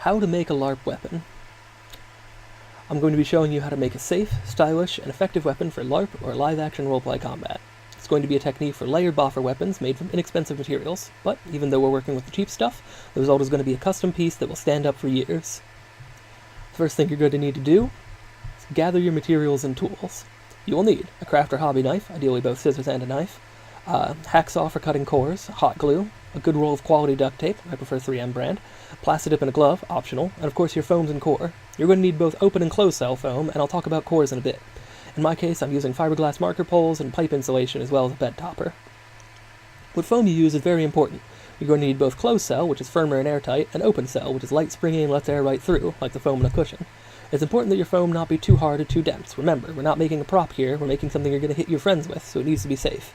How to make a LARP weapon. I'm going to be showing you how to make a safe, stylish, and effective weapon for LARP or live-action roleplay combat. It's going to be a technique for layered boffer weapons made from inexpensive materials, but even though we're working with the cheap stuff, the result is going to be a custom piece that will stand up for years. The first thing you're going to need to do is gather your materials and tools. You will need a craft or hobby knife, ideally both scissors and a knife, hacksaw for cutting cores, hot glue, a good roll of quality duct tape, I prefer 3M brand, plastic dip and a glove, optional, and of course your foams and core. You're going to need both open and closed cell foam, and I'll talk about cores in a bit. In my case, I'm using fiberglass marker poles and pipe insulation as well as a bed topper. What foam you use is very important. You're going to need both closed cell, which is firmer and airtight, and open cell, which is light, springy, and lets air right through, like the foam in a cushion. It's important that your foam not be too hard or too dense. Remember, we're not making a prop here, we're making something you're going to hit your friends with, so it needs to be safe.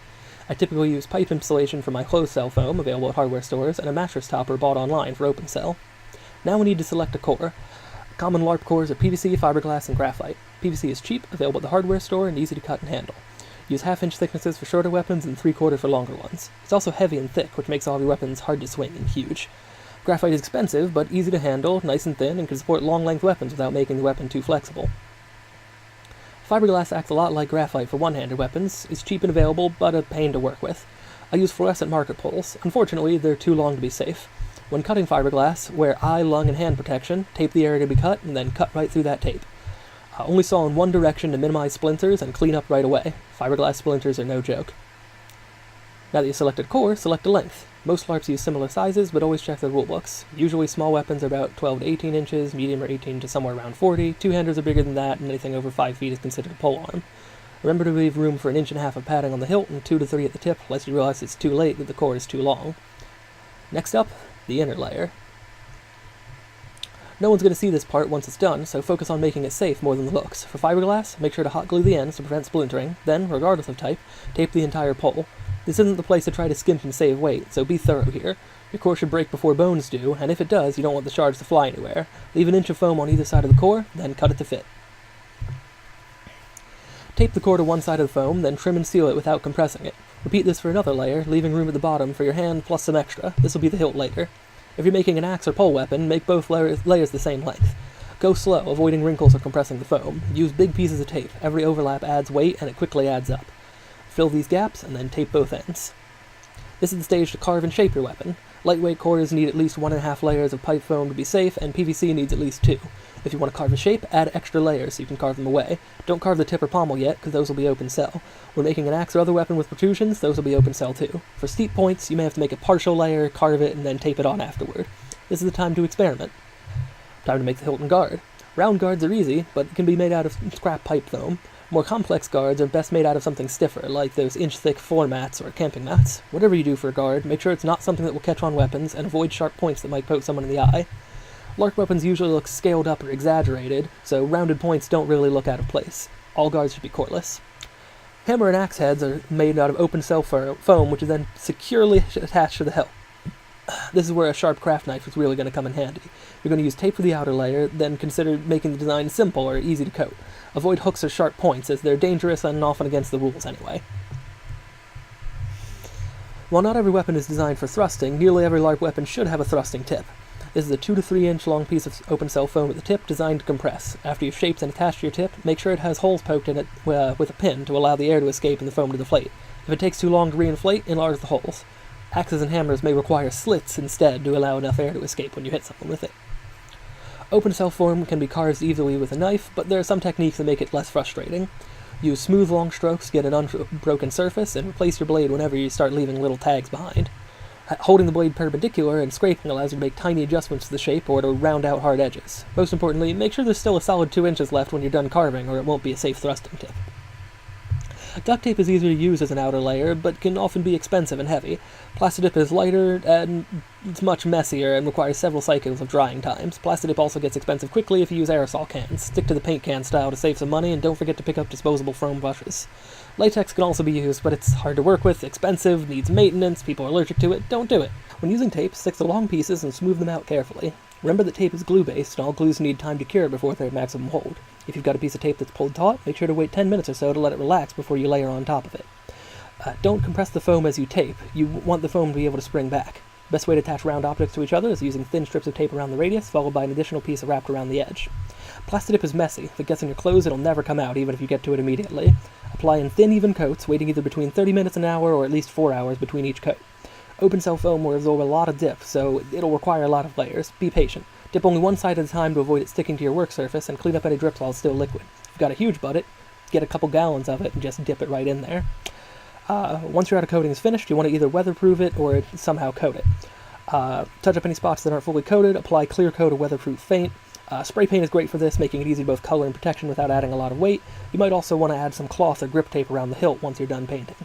I typically use pipe insulation for my closed cell foam, available at hardware stores, and a mattress topper bought online for open cell. Now we need to select a core. Common LARP cores are PVC, fiberglass, and graphite. PVC is cheap, available at the hardware store, and easy to cut and handle. Use half-inch thicknesses for shorter weapons and 3/4 for longer ones. It's also heavy and thick, which makes all of your weapons hard to swing and huge. Graphite is expensive, but easy to handle, nice and thin, and can support long-length weapons without making the weapon too flexible. Fiberglass acts a lot like graphite for one-handed weapons, is cheap and available, but a pain to work with. I use fluorescent marker poles. Unfortunately, they're too long to be safe. When cutting fiberglass, wear eye, lung, and hand protection, tape the area to be cut, and then cut right through that tape. Only saw in one direction to minimize splinters and clean up right away. Fiberglass splinters are no joke. Now that you've selected core, select a length. Most LARPs use similar sizes, but always check their rulebooks. Usually small weapons are about 12 to 18 inches, medium are 18 to somewhere around 40, two-handers are bigger than that, and anything over 5 feet is considered a polearm. Remember to leave room for 1.5 inches of padding on the hilt and 2 to 3 at the tip, lest you realize it's too late that the core is too long. Next up, the inner layer. No one's going to see this part once it's done, so focus on making it safe more than the looks. For fiberglass, make sure to hot glue the ends to prevent splintering, then, regardless of type, tape the entire pole. This isn't the place to try to skimp and save weight, so be thorough here. Your core should break before bones do, and if it does, you don't want the shards to fly anywhere. Leave 1 inch of foam on either side of the core, then cut it to fit. Tape the core to one side of the foam, then trim and seal it without compressing it. Repeat this for another layer, leaving room at the bottom for your hand plus some extra. This will be the hilt later. If you're making an axe or pole weapon, make both layers the same length. Go slow, avoiding wrinkles or compressing the foam. Use big pieces of tape. Every overlap adds weight, and it quickly adds up. Fill these gaps, and then tape both ends. This is the stage to carve and shape your weapon. Lightweight cores need at least 1.5 layers of pipe foam to be safe, and PVC needs at least 2. If you want to carve a shape, add extra layers so you can carve them away. Don't carve the tip or pommel yet, because those will be open cell. When making an axe or other weapon with protrusions, those will be open cell too. For steep points, you may have to make a partial layer, carve it, and then tape it on afterward. This is the time to experiment. Time to make the hilt and guard. Round guards are easy, but can be made out of scrap pipe foam. More complex guards are best made out of something stiffer, like those inch-thick floor mats or camping mats. Whatever you do for a guard, make sure it's not something that will catch on weapons, and avoid sharp points that might poke someone in the eye. LARP weapons usually look scaled up or exaggerated, so rounded points don't really look out of place. All guards should be coreless. Hammer and axe heads are made out of open cell foam, which is then securely attached to the hilt. This is where a sharp craft knife is really going to come in handy. You're going to use tape for the outer layer, then consider making the design simple or easy to coat. Avoid hooks or sharp points, as they're dangerous and often against the rules anyway. While not every weapon is designed for thrusting, nearly every LARP weapon should have a thrusting tip. This is a 2 to 3 inch long piece of open cell foam at the tip designed to compress. After you've shaped and attached your tip, make sure it has holes poked in it with a pin to allow the air to escape and the foam to deflate. If it takes too long to reinflate, enlarge the holes. Axes and hammers may require slits instead to allow enough air to escape when you hit someone with it. Open cell foam can be carved easily with a knife, but there are some techniques that make it less frustrating. Use smooth long strokes to get an unbroken surface, and replace your blade whenever you start leaving little tags behind. Holding the blade perpendicular and scraping allows you to make tiny adjustments to the shape or to round out hard edges. Most importantly, make sure there's still a solid 2 inches left when you're done carving, or it won't be a safe thrusting tip. Duct tape is easier to use as an outer layer, but can often be expensive and heavy. Plastic dip is lighter, and it's much messier and requires several cycles of drying times. Plastic dip also gets expensive quickly if you use aerosol cans. Stick to the paint can style to save some money, and don't forget to pick up disposable foam brushes. Latex can also be used, but it's hard to work with, expensive, needs maintenance, people are allergic to it. Don't do it. When using tape, stick to long pieces and smooth them out carefully. Remember that tape is glue-based, and all glues need time to cure before they're at maximum hold. If you've got a piece of tape that's pulled taut, make sure to wait 10 minutes or so to let it relax before you layer on top of it. Don't compress the foam as you tape. You want the foam to be able to spring back. Best way to attach round objects to each other is using thin strips of tape around the radius, followed by an additional piece wrapped around the edge. Plastic dip is messy. If it gets in your clothes, it'll never come out, even if you get to it immediately. Apply in thin, even coats, waiting either between 30 minutes an hour or at least 4 hours between each coat. Open cell foam will absorb a lot of dip, so it'll require a lot of layers. Be patient. Dip only one side at a time to avoid it sticking to your work surface, and clean up any drips while it's still liquid. If you've got a huge bucket, get a couple gallons of it and just dip it right in there. Once your outer coating is finished, you want to either weatherproof it or somehow coat it. Touch up any spots that aren't fully coated, apply clear coat or weatherproof paint. Spray paint is great for this, making it easy both color and protection without adding a lot of weight. You might also want to add some cloth or grip tape around the hilt once you're done painting.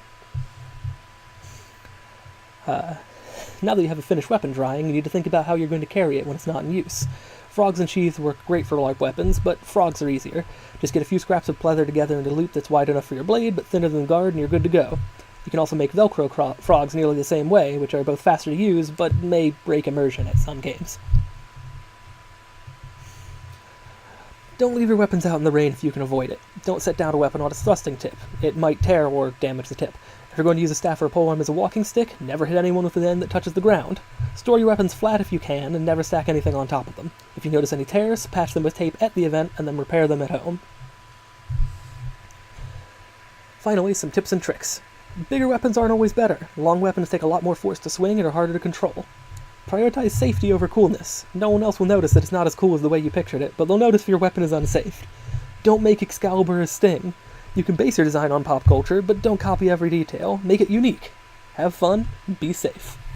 Now that you have a finished weapon drying, you need to think about how you're going to carry it when it's not in use. Frogs and sheaths work great for LARP weapons, but frogs are easier. Just get a few scraps of pleather together into a loop that's wide enough for your blade, but thinner than the guard, and you're good to go. You can also make Velcro frogs nearly the same way, which are both faster to use, but may break immersion at some games. Don't leave your weapons out in the rain if you can avoid it. Don't set down a weapon on its thrusting tip. It might tear or damage the tip. If you're going to use a staff or a polearm as a walking stick, never hit anyone with an end that touches the ground. Store your weapons flat if you can, and never stack anything on top of them. If you notice any tears, patch them with tape at the event, and then repair them at home. Finally, some tips and tricks. Bigger weapons aren't always better. Long weapons take a lot more force to swing and are harder to control. Prioritize safety over coolness. No one else will notice that it's not as cool as the way you pictured it, but they'll notice if your weapon is unsafe. Don't make Excalibur a Sting. You can base your design on pop culture, but don't copy every detail. Make it unique. Have fun, and be safe.